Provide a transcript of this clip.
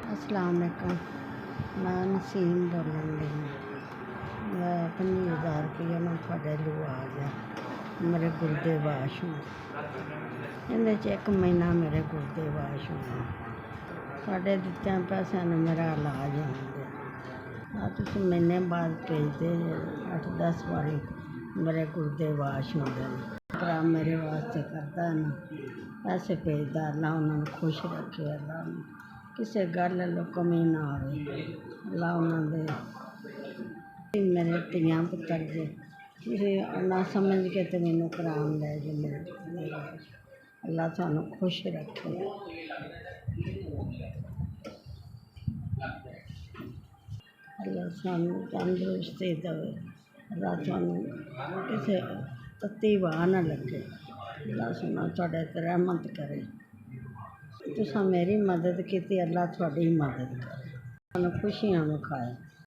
अस्सलाम वालेकुम। मैं नसीम बोलन दी मैं 50,000 रुपया मैं थोड़े लू आ गया मेरे गुर्दे वाश होने इहदे च 1 महीना मेरे गुर्दे वाश होने साढ़े दित्ते पैसों ने मेरा इलाज होंगे तुम महीने बाद भेजते 8-10 बारी मेरे गुर्दे वाश होंगे भरा मेरे वास्ते करता है ना पैसे भेजता अल्लाह उन्होंने खुश रखे अल्लाह किसी गल लो कमी ना आवे अल्लाह उन्होंने मेरे धियां पुत्तर जे किसी ना समझ के तो मैनू करान ले जे मेरे अल्लाह थानू खुश रखे अल्लाह सानू तंदुरुस्ती देवे अल्लाह थानू किसी तत्ती वाह ना लगे अल्लाह सुना थोड़े ते रहमत करे तुसां मेरी मदद की अल्लाह थोड़ी मदद करे खुशियां विखाए।